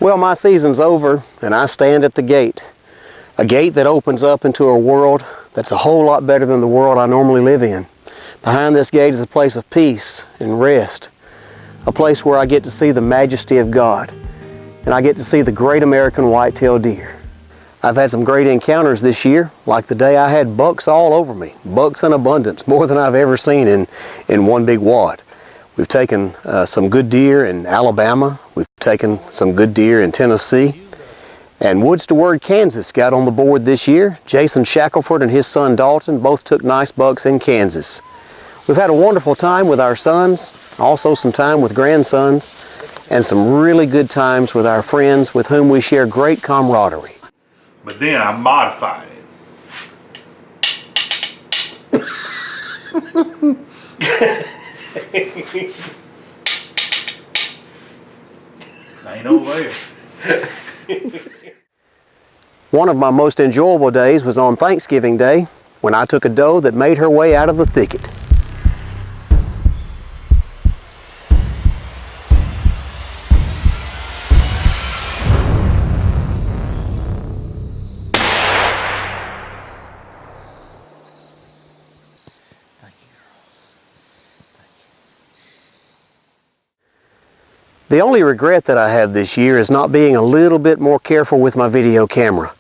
Well, my season's over, and I stand at the gate. A gate that opens up into a world that's a whole lot better than the world I normally live in. Behind this gate is a place of peace and rest, a place where I get to see the majesty of God, and I get to see the great American white-tailed deer. I've had some great encounters this year, like the day I had bucks all over me, bucks in abundance, more than I've ever seen in one big wad. We've taken some good deer in Alabama, we've taken some good deer in Tennessee, and Woods to Word, Kansas got on the board this year. Jason Shackelford and his son Dalton both took nice bucks in Kansas. We've had a wonderful time with our sons, also some time with grandsons, and some really good times with our friends with whom we share great camaraderie. But then I modified it. I ain't over there. One of my most enjoyable days was on Thanksgiving Day when I took a doe that made her way out of the thicket. The only regret that I have this year is not being a little bit more careful with my video camera.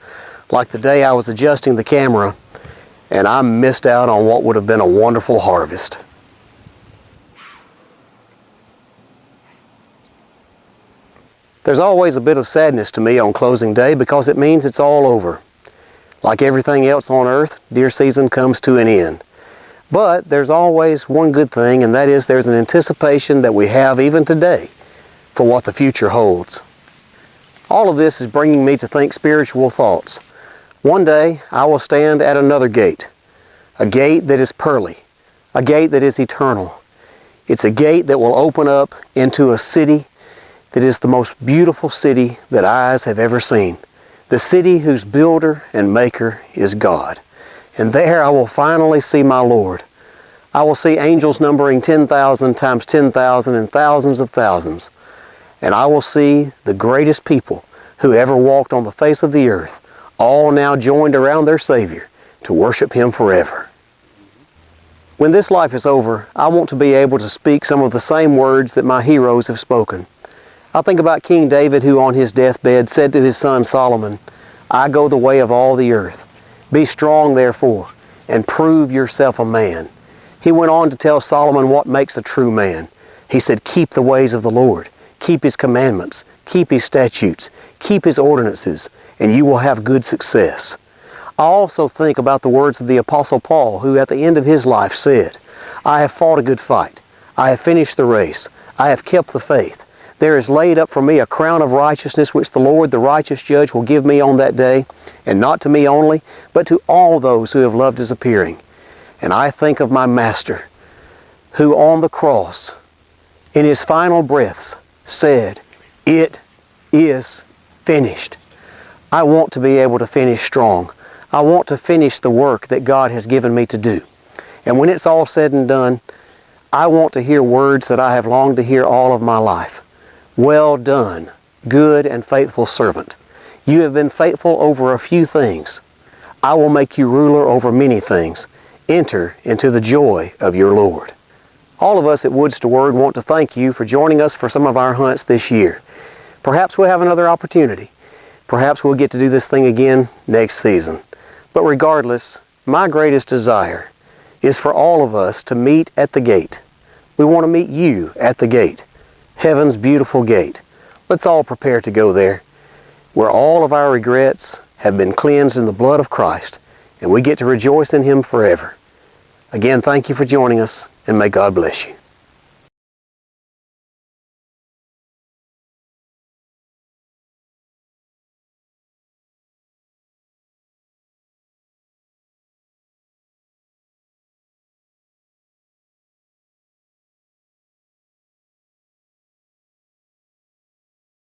Like the day I was adjusting the camera and I missed out on what would have been a wonderful harvest. There's always a bit of sadness to me on closing day because it means it's all over. Like everything else on earth, deer season comes to an end. But there's always one good thing, and that is there's an anticipation that we have even today for what the future holds. All of this is bringing me to think spiritual thoughts. One day I will stand at another gate, a gate that is pearly, a gate that is eternal. It's a gate that will open up into a city that is the most beautiful city that eyes have ever seen, the city whose builder and maker is God. And there I will finally see my Lord. I will see angels numbering 10,000 times 10,000 and thousands of thousands. And I will see the greatest people who ever walked on the face of the earth, all now joined around their Savior to worship Him forever. When this life is over, I want to be able to speak some of the same words that my heroes have spoken. I think about King David, who on his deathbed said to his son Solomon, "I go the way of all the earth. Be strong, therefore, and prove yourself a man." He went on to tell Solomon what makes a true man. He said, "Keep the ways of the Lord. Keep His commandments, keep His statutes, keep His ordinances, and you will have good success." I also think about the words of the Apostle Paul, who at the end of his life said, "I have fought a good fight. I have finished the race. I have kept the faith. There is laid up for me a crown of righteousness which the Lord, the righteous judge, will give me on that day, and not to me only, but to all those who have loved His appearing." And I think of my Master, who on the cross, in His final breaths, said, "It is finished." I want to be able to finish strong. I want to finish the work that God has given me to do. And when it's all said and done, I want to hear words that I have longed to hear all of my life. "Well done, good and faithful servant. You have been faithful over a few things. I will make you ruler over many things. Enter into the joy of your Lord." All of us at Woods to Word want to thank you for joining us for some of our hunts this year. Perhaps we'll have another opportunity. Perhaps we'll get to do this thing again next season. But regardless, my greatest desire is for all of us to meet at the gate. We want to meet you at the gate, heaven's beautiful gate. Let's all prepare to go there, where all of our regrets have been cleansed in the blood of Christ, and we get to rejoice in Him forever. Again, thank you for joining us, and may God bless you.